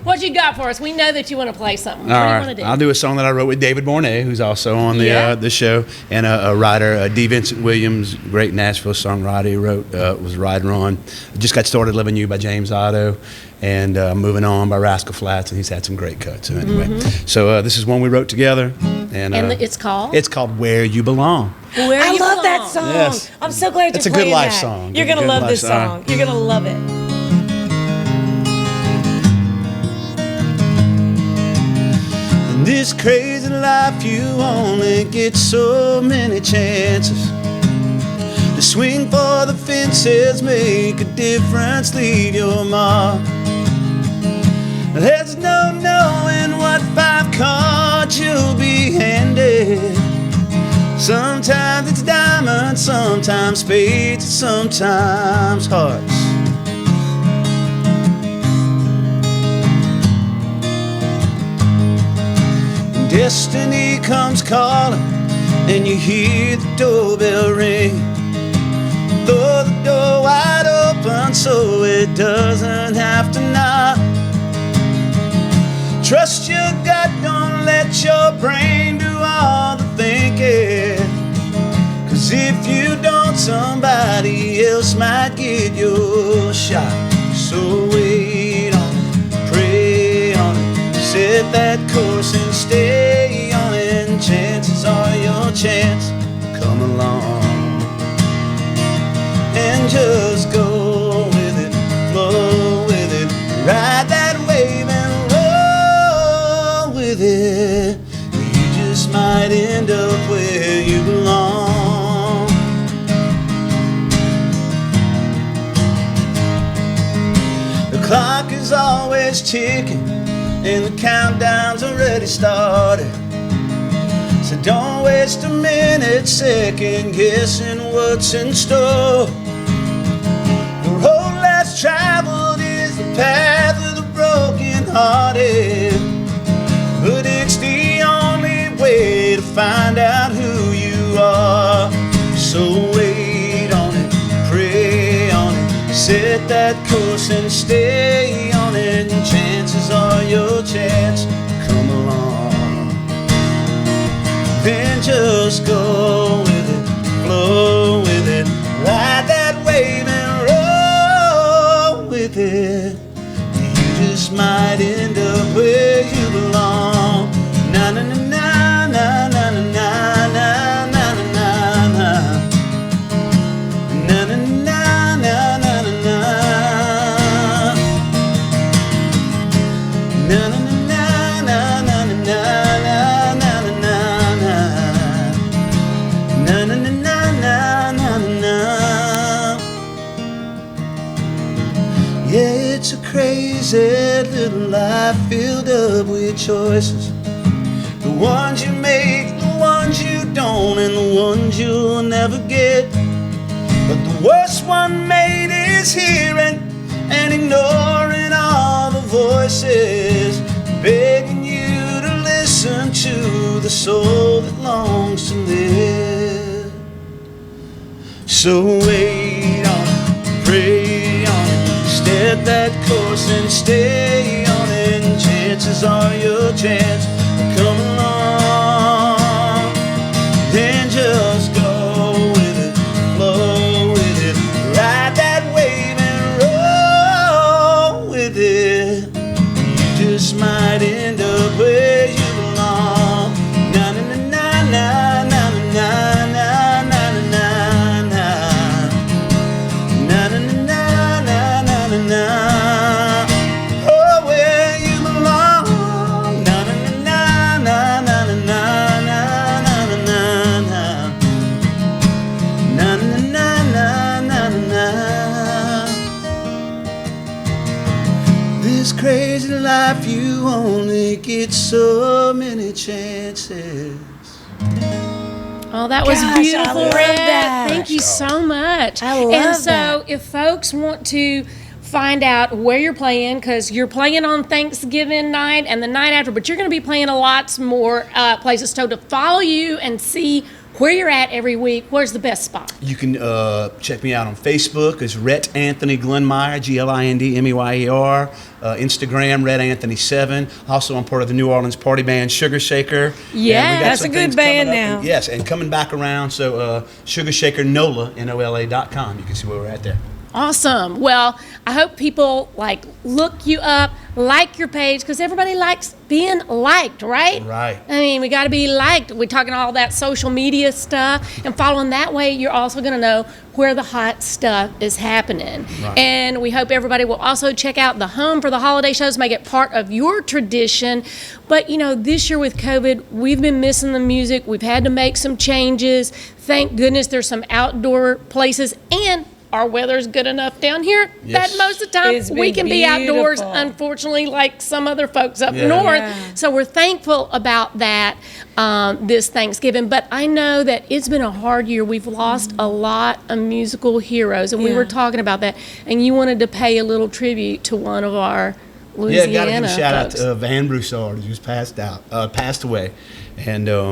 what you got for us? We know that you want to play something. All what do you right, want to do? I'll do a song that I wrote with David Bournet, who's also on the show, and a writer, D. Vincent Williams, great Nashville songwriter. He wrote was Rider On. Just Got Started Loving You by James Otto, and Moving On by Rascal Flatts, and he's had some great cuts. So anyway, so this is one we wrote together, and it's called? It's called Where You Belong. I love that song. Yes. I'm so glad It's you're a good playing life that. song. You're Good gonna love life this song. song. You're gonna love it. In this crazy life, you only get so many chances to swing for the fences, make a difference, leave your mark. There's no knowing what 5 cards you'll be handed. Sometimes it's diamonds, sometimes spades, sometimes hearts. And destiny comes calling, and you hear the doorbell ring. Throw the door wide open so it doesn't have to knock. Trust your gut, don't let your brain do all the thinking. 'Cause if you don't, somebody else might get your shot. So wait on it, pray on it, set that course and stay on it. And chances are your chance will come along. And just go with it, flow with it, ride that wave and with it. You just might end up where you belong. The clock is always ticking and the countdown's already started. So don't waste a minute second guessing what's in store. The road less traveled is the path of the broken-hearted, but it's the only way to find out who you are. So wait on it, pray on it, set that course and stay on it. And chances are your chance will come along. Then just go with it, flow with it, ride that wave and roll with it. You just might end up where you belong. Na na na na na na na na na na na na. Na na na na na na na. Na na na na na na na na na na. Na na na na na na. Yeah, it's a crazy little life filled up with choices. The ones you make, the ones you don't, and the ones you'll never get. But the worst one made is hearing and ignoring all the voices begging you to listen to the soul that longs to live. So wait on it, pray on it, step that course and stay on it. And chances are your chance will come along. Then just go with it, flow with it, ride that wave and roll with it. You just might end up where you belong. Na na na na na na na na na na na. Na na na na na na na. Oh, where you belong. Na na na na na na na na na na na. Na na na na na na. This crazy life, you only get so many chances. Oh, that was Gosh, beautiful, I love Red. that. Thank you so much. I love And so, that. if folks want to find out where you're playing, because you're playing on Thanksgiving night and the night after, but you're going to be playing a lots more places. So, to follow you and see where you're at every week, where's the best spot? You can check me out on Facebook. It's Rhett Anthony Glenmeyer, Glindmeyer. Instagram, Rhett Anthony 7. Also, I'm part of the New Orleans party band Sugar Shaker. Yeah, that's a good band now. Yes, and coming back around. So Sugar Shaker NOLA, NOLA.com. You can see where we're at there. Awesome. Well, I hope people look you up, like your page, because everybody likes being liked, right? Right. I mean, we got to be liked. We're talking all that social media stuff, and following that way, you're also going to know where the hot stuff is happening. Right. And we hope everybody will also check out the home for the holiday shows, make it part of your tradition. But this year with COVID, we've been missing the music. We've had to make some changes. Thank goodness there's some outdoor places, and our weather's good enough down here that most of the time we can be outdoors, unfortunately, like some other folks up north. Yeah. So we're thankful about that this Thanksgiving. But I know that it's been a hard year. We've lost a lot of musical heroes, and we were talking about that. And you wanted to pay a little tribute to one of our Louisiana got to give a shout folks. out to Van Broussard, who's passed away. And I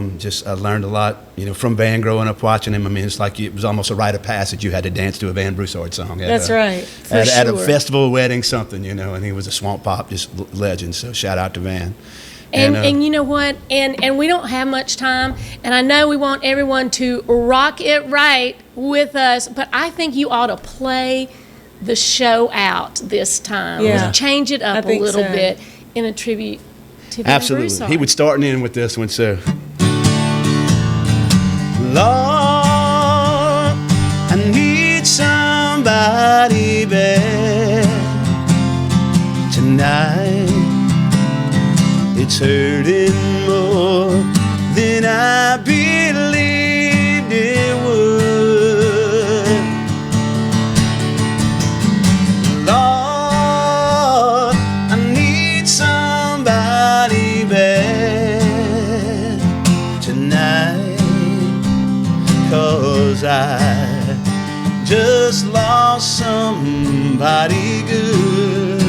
learned a lot, from Van growing up watching him. I mean, it's like it was almost a rite of passage. You had to dance to a Van Broussard song. That's right. At a festival, wedding, something, and he was a swamp pop, just legend. So shout out to Van. And you know what? And we don't have much time. And I know we want everyone to rock it right with us, but I think you ought to play the show out this time. Yeah. Change it up a little bit in a tribute to Van Absolutely. Broussard. He would start and end with this one, so. Lord, I need somebody back tonight. It's hurting more than I believed it would. Lord, I need somebody back tonight, 'cause I just lost somebody good.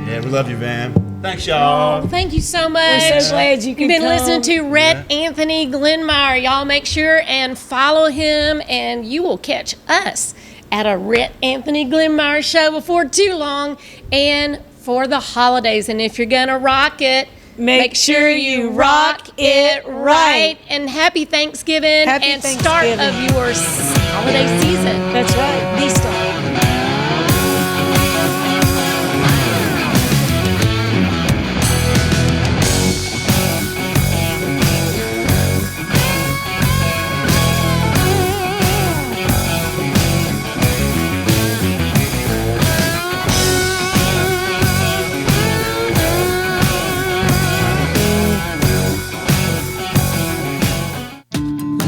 Yeah, we love you, Van. Thanks, y'all. Oh, thank you so much. We're so glad you could You've been come. listening to Rhett Anthony Glenmeyer. Y'all make sure and follow him, and you will catch us at a Rhett Anthony Glenmeyer show before too long and for the holidays. And if you're going to rock it, make sure you rock it right. And happy Thanksgiving and start of your holiday season. That's right. The start.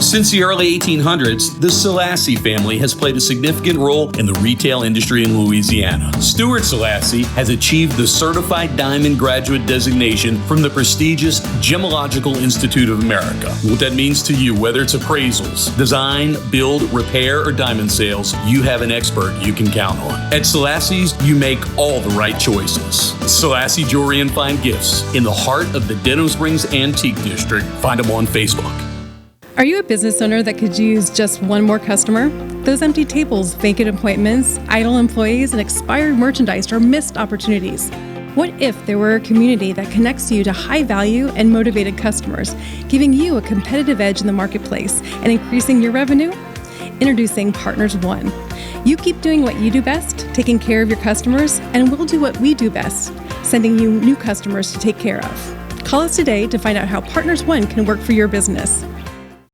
Since the early 1800s, the Selassie family has played a significant role in the retail industry in Louisiana. Stuart Selassie has achieved the Certified Diamond Graduate designation from the prestigious Gemological Institute of America. What that means to you, whether it's appraisals, design, build, repair, or diamond sales, you have an expert you can count on. At Selassie's, you make all the right choices. Selassie Jewelry and Fine Gifts in the heart of the Denham Springs Antique District. Find them on Facebook. Are you a business owner that could use just one more customer? Those empty tables, vacant appointments, idle employees, and expired merchandise are missed opportunities. What if there were a community that connects you to high-value and motivated customers, giving you a competitive edge in the marketplace and increasing your revenue? Introducing Partners One. You keep doing what you do best, taking care of your customers, and we'll do what we do best, sending you new customers to take care of. Call us today to find out how Partners One can work for your business.